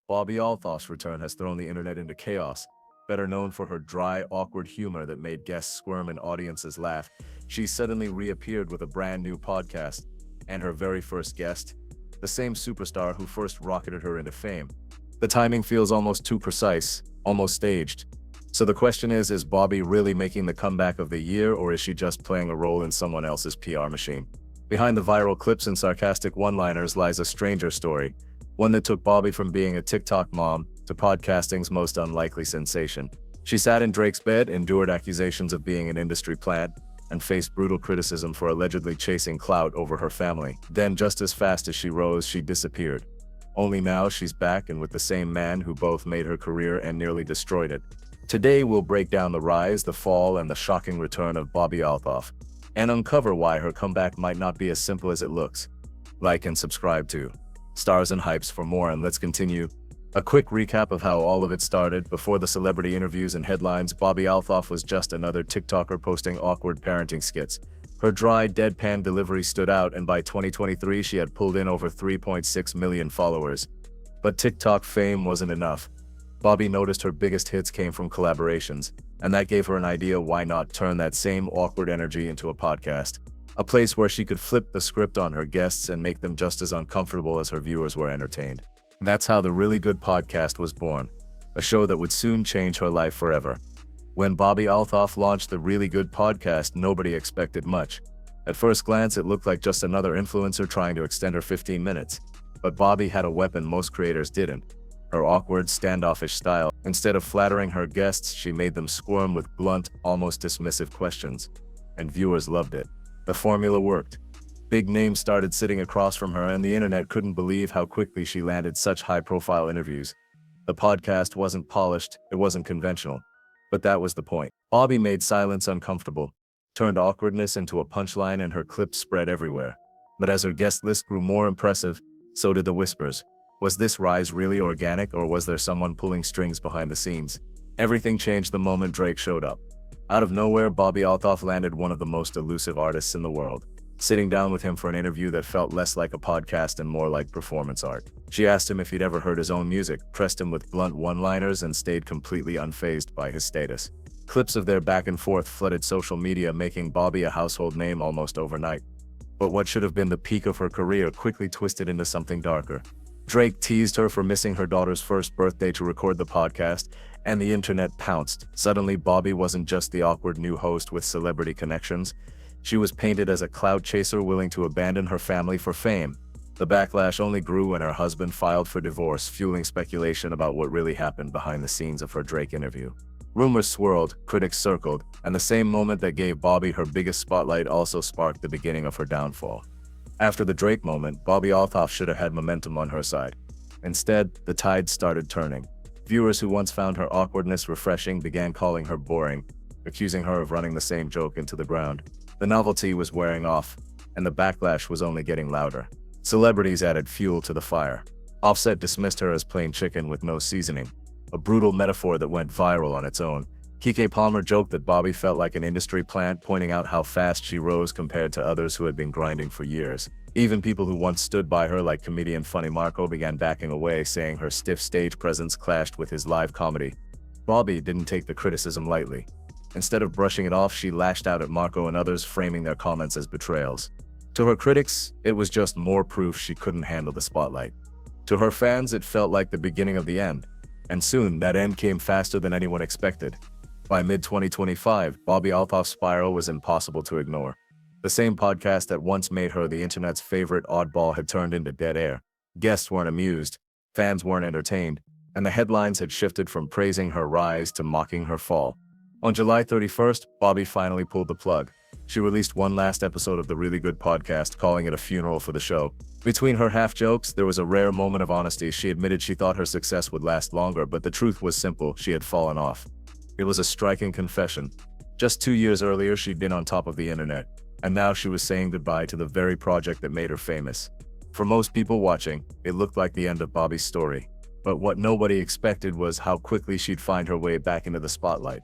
Bobbi Althoff's return has thrown the internet into chaos. Better known for her dry, awkward humor that made guests squirm and audiences laugh, she suddenly reappeared with a brand new podcast. And her very first guest, the same superstar who first rocketed her into fame. The timing feels almost too precise, almost staged. So the question is Bobbi really making the comeback of the year, or is she just playing a role in someone else's PR machine? Behind the viral clips and sarcastic one-liners lies a stranger story, one that took Bobbi from being a TikTok mom to podcasting's most unlikely sensation. She sat in Drake's bed, endured accusations of being an industry plant, and faced brutal criticism for allegedly chasing clout over her family. Then, just as fast as she rose, she disappeared. Only now she's back, and with the same man who both made her career and nearly destroyed it. Today we'll break down the rise, the fall, and the shocking return of Bobbi Althoff, and uncover why her comeback might not be as simple as it looks. Like and subscribe to Stars and Hypes for more, and let's continue. A quick recap of how all of it started. Before the celebrity interviews and headlines, Bobbi Althoff was just another TikToker posting awkward parenting skits. Her dry, deadpan delivery stood out, and by 2023 she had pulled in over 3.6 million followers. But TikTok fame wasn't enough. Bobbi noticed her biggest hits came from collaborations, and that gave her an idea: why not turn that same awkward energy into a podcast? A place where she could flip the script on her guests and make them just as uncomfortable as her viewers were entertained. That's how the Really Good podcast was born, a show that would soon change her life forever. When Bobbi Althoff launched the Really Good podcast, nobody expected much. At first glance, it looked like just another influencer trying to extend her 15 minutes. But Bobbi had a weapon most creators didn't: her awkward, standoffish style. Instead of flattering her guests, she made them squirm with blunt, almost dismissive questions. And viewers loved it. The formula worked. Big names started sitting across from her, and the internet couldn't believe how quickly she landed such high-profile interviews. The podcast wasn't polished, it wasn't conventional. But that was the point. Bobbi made silence uncomfortable, turned awkwardness into a punchline, and her clips spread everywhere. But as her guest list grew more impressive, so did the whispers. Was this rise really organic, or was there someone pulling strings behind the scenes? Everything changed the moment Drake showed up. Out of nowhere, Bobbi Althoff landed one of the most elusive artists in the world, sitting down with him for an interview that felt less like a podcast and more like performance art. She asked him if he'd ever heard his own music, pressed him with blunt one-liners, and stayed completely unfazed by his status. Clips of their back and forth flooded social media, making Bobbi a household name almost overnight. But what should have been the peak of her career quickly twisted into something darker. Drake teased her for missing her daughter's first birthday to record the podcast, and the internet pounced. Suddenly, Bobbi wasn't just the awkward new host with celebrity connections. She was painted as a clout chaser willing to abandon her family for fame. The backlash only grew when her husband filed for divorce, fueling speculation about what really happened behind the scenes of her Drake interview. Rumors swirled, critics circled, and the same moment that gave Bobbi her biggest spotlight also sparked the beginning of her downfall. After the Drake moment, Bobbi Althoff should have had momentum on her side. Instead, the tide started turning. Viewers who once found her awkwardness refreshing began calling her boring, accusing her of running the same joke into the ground. The novelty was wearing off, and the backlash was only getting louder. Celebrities added fuel to the fire. Offset dismissed her as plain chicken with no seasoning, a brutal metaphor that went viral on its own. Keke Palmer joked that Bobbi felt like an industry plant, pointing out how fast she rose compared to others who had been grinding for years. Even people who once stood by her, like comedian Funny Marco, began backing away, saying her stiff stage presence clashed with his live comedy. Bobbi didn't take the criticism lightly. Instead of brushing it off, she lashed out at Marco and others, framing their comments as betrayals. To her critics, it was just more proof she couldn't handle the spotlight. To her fans, it felt like the beginning of the end. And soon, that end came faster than anyone expected. By mid-2025, Bobbi Althoff's spiral was impossible to ignore. The same podcast that once made her the internet's favorite oddball had turned into dead air. Guests weren't amused, fans weren't entertained, and the headlines had shifted from praising her rise to mocking her fall. On July 31st, Bobbi finally pulled the plug. She released one last episode of the Really Good podcast, calling it a funeral for the show. Between her half-jokes, there was a rare moment of honesty. She admitted she thought her success would last longer, but the truth was simple: she had fallen off. It was a striking confession. Just 2 years earlier, she'd been on top of the internet, and now she was saying goodbye to the very project that made her famous. For most people watching, it looked like the end of Bobbi's story. But what nobody expected was how quickly she'd find her way back into the spotlight.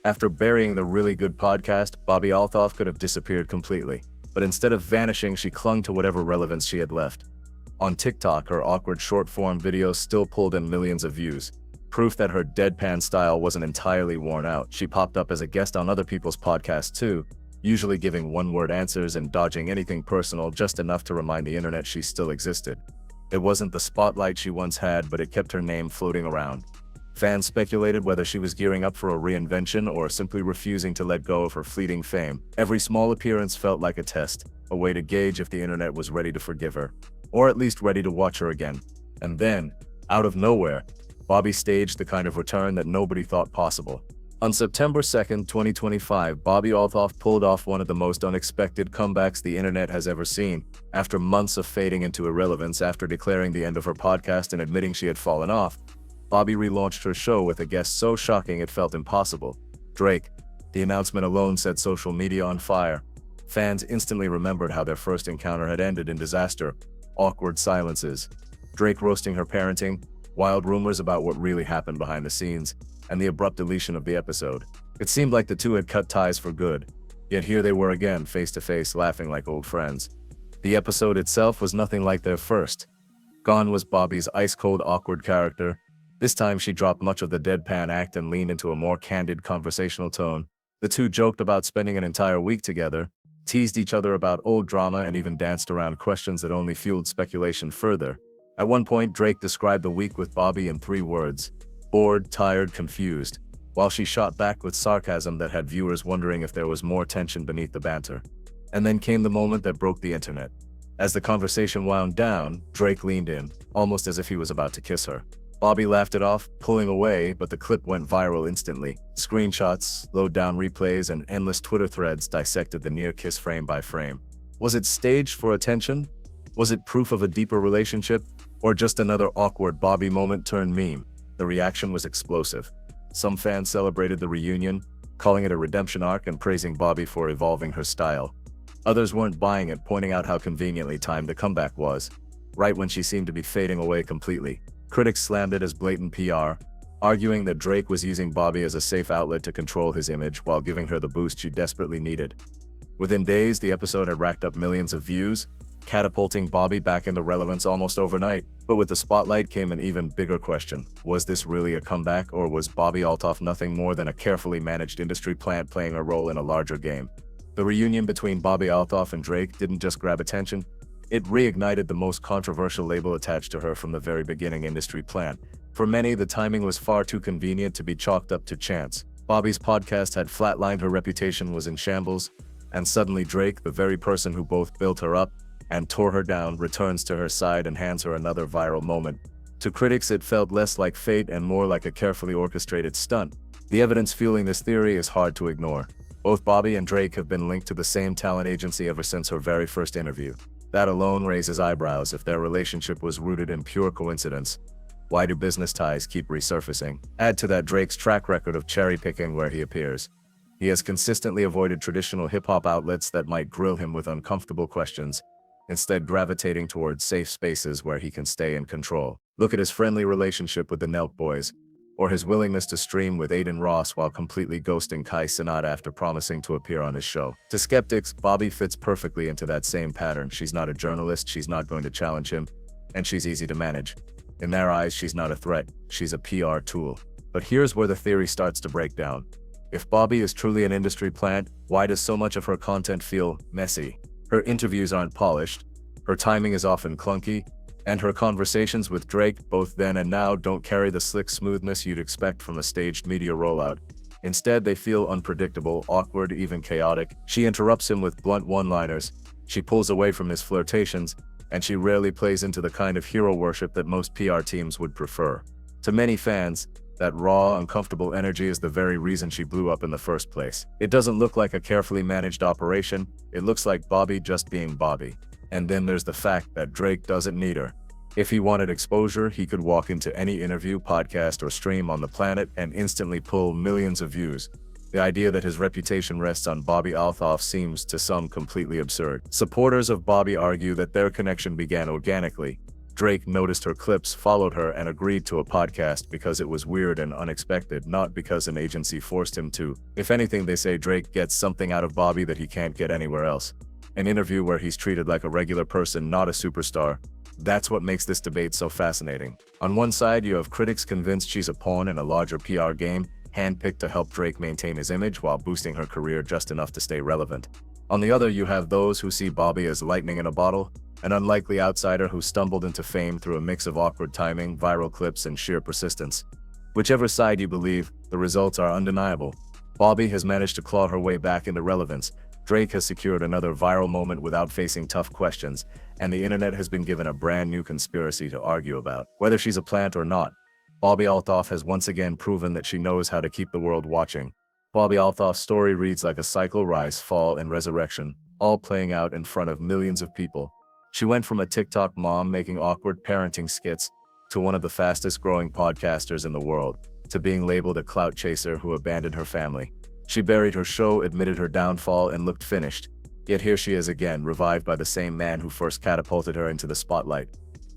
After burying the Really Good podcast, Bobbi Althoff could have disappeared completely. But instead of vanishing, she clung to whatever relevance she had left. On TikTok, her awkward short-form videos still pulled in millions of views. Proof that her deadpan style wasn't entirely worn out. She popped up as a guest on other people's podcasts too, usually giving one-word answers and dodging anything personal just enough to remind the internet she still existed. It wasn't the spotlight she once had, but it kept her name floating around. Fans speculated whether she was gearing up for a reinvention or simply refusing to let go of her fleeting fame. Every small appearance felt like a test, a way to gauge if the internet was ready to forgive her, or at least ready to watch her again. And then, out of nowhere, Bobbi staged the kind of return that nobody thought possible. On September 2, 2025, Bobbi Althoff pulled off one of the most unexpected comebacks the internet has ever seen. After months of fading into irrelevance after declaring the end of her podcast and admitting she had fallen off, Bobbi relaunched her show with a guest so shocking it felt impossible: Drake. The announcement alone set social media on fire. Fans instantly remembered how their first encounter had ended in disaster. Awkward silences, Drake roasting her parenting, wild rumors about what really happened behind the scenes, and the abrupt deletion of the episode. It seemed like the two had cut ties for good, yet here they were again, face to face, laughing like old friends. The episode itself was nothing like their first. Gone was Bobbi's ice-cold, awkward character. This time she dropped much of the deadpan act and leaned into a more candid conversational tone. The two joked about spending an entire week together, teased each other about old drama, and even danced around questions that only fueled speculation further. At one point, Drake described the week with Bobbi in 3 words: bored, tired, confused, while she shot back with sarcasm that had viewers wondering if there was more tension beneath the banter. And then came the moment that broke the internet. As the conversation wound down, Drake leaned in, almost as if he was about to kiss her. Bobbi laughed it off, pulling away, but the clip went viral instantly. Screenshots, slowed-down replays, and endless Twitter threads dissected the near-kiss frame by frame. Was it staged for attention? Was it proof of a deeper relationship? Or just another awkward Bobbi moment turned meme? The reaction was explosive. Some fans celebrated the reunion, calling it a redemption arc and praising Bobbi for evolving her style. Others weren't buying it, pointing out how conveniently timed the comeback was, right when she seemed to be fading away completely. Critics slammed it as blatant PR, arguing that Drake was using Bobbi as a safe outlet to control his image while giving her the boost she desperately needed. Within days, the episode had racked up millions of views, catapulting Bobbi back into relevance almost overnight. But with the spotlight came an even bigger question. Was this really a comeback, or was Bobbi Althoff nothing more than a carefully managed industry plant playing a role in a larger game? The reunion between Bobbi Althoff and Drake didn't just grab attention, it reignited the most controversial label attached to her from the very beginning: industry plant. For many, the timing was far too convenient to be chalked up to chance. Bobbi's podcast had flatlined, her reputation was in shambles, and suddenly Drake, the very person who both built her up and tore her down, returns to her side and hands her another viral moment. To critics, it felt less like fate and more like a carefully orchestrated stunt. The evidence fueling this theory is hard to ignore. Both Bobbi and Drake have been linked to the same talent agency ever since her very first interview. That alone raises eyebrows. If their relationship was rooted in pure coincidence, why do business ties keep resurfacing? Add to that Drake's track record of cherry-picking where he appears. He has consistently avoided traditional hip-hop outlets that might grill him with uncomfortable questions, instead gravitating towards safe spaces where he can stay in control. Look at his friendly relationship with the Nelk Boys, or his willingness to stream with Aiden Ross while completely ghosting Kai Cenat after promising to appear on his show. To skeptics, Bobbi fits perfectly into that same pattern. She's not a journalist, she's not going to challenge him, and she's easy to manage. In their eyes, she's not a threat, she's a PR tool. But here's where the theory starts to break down. If Bobbi is truly an industry plant, why does so much of her content feel messy? Her interviews aren't polished, her timing is often clunky, and her conversations with Drake, both then and now, don't carry the slick smoothness you'd expect from a staged media rollout. Instead, they feel unpredictable, awkward, even chaotic. She interrupts him with blunt one-liners, she pulls away from his flirtations, and she rarely plays into the kind of hero worship that most PR teams would prefer. To many fans, that raw, uncomfortable energy is the very reason she blew up in the first place. It doesn't look like a carefully managed operation, it looks like Bobbi just being Bobbi. And then there's the fact that Drake doesn't need her. If he wanted exposure, he could walk into any interview, podcast, or stream on the planet and instantly pull millions of views. The idea that his reputation rests on Bobbi Althoff seems to some completely absurd. Supporters of Bobbi argue that their connection began organically. Drake noticed her clips, followed her, and agreed to a podcast because it was weird and unexpected, not because an agency forced him to. If anything, they say Drake gets something out of Bobbi that he can't get anywhere else. An interview where he's treated like a regular person, not a superstar. That's what makes this debate so fascinating. On one side, you have critics convinced she's a pawn in a larger PR game, handpicked to help Drake maintain his image while boosting her career just enough to stay relevant. On the other, you have those who see Bobbi as lightning in a bottle, an unlikely outsider who stumbled into fame through a mix of awkward timing, viral clips, and sheer persistence. Whichever side you believe, the results are undeniable. Bobbi has managed to claw her way back into relevance. Drake has secured another viral moment without facing tough questions, and the internet has been given a brand new conspiracy to argue about. Whether she's a plant or not, Bobbi Althoff has once again proven that she knows how to keep the world watching. Bobbi Althoff's story reads like a cycle: rise, fall, and resurrection, all playing out in front of millions of people. She went from a TikTok mom making awkward parenting skits to one of the fastest growing podcasters in the world, to being labeled a clout chaser who abandoned her family. She buried her show, admitted her downfall, and looked finished. Yet here she is again, revived by the same man who first catapulted her into the spotlight.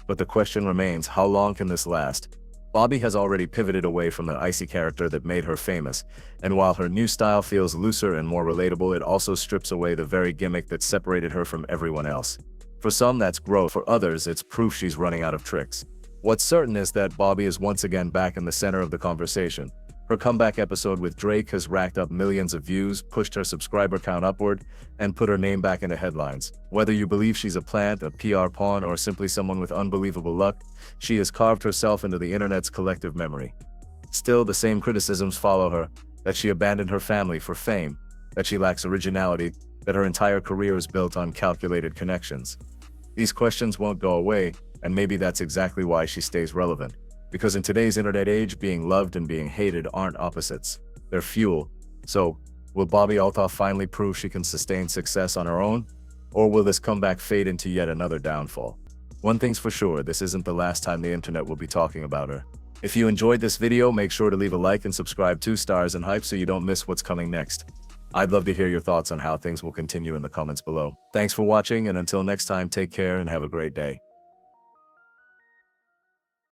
But the question remains, how long can this last? Bobbi has already pivoted away from the icy character that made her famous, and while her new style feels looser and more relatable, it also strips away the very gimmick that separated her from everyone else. For some, that's growth. For others, it's proof she's running out of tricks. What's certain is that Bobbi is once again back in the center of the conversation. Her comeback episode with Drake has racked up millions of views, pushed her subscriber count upward, and put her name back into headlines. Whether you believe she's a plant, a PR pawn, or simply someone with unbelievable luck, she has carved herself into the internet's collective memory. Still, the same criticisms follow her: that she abandoned her family for fame, that she lacks originality, that her entire career is built on calculated connections. These questions won't go away, and maybe that's exactly why she stays relevant. Because in today's internet age, being loved and being hated aren't opposites, they're fuel. So, will Bobbi Althoff finally prove she can sustain success on her own? Or will this comeback fade into yet another downfall? One thing's for sure, this isn't the last time the internet will be talking about her. If you enjoyed this video, make sure to leave a like and subscribe. 2 stars and hype so you don't miss what's coming next. I'd love to hear your thoughts on how things will continue in the comments below. Thanks for watching, and until next time, take care and have a great day.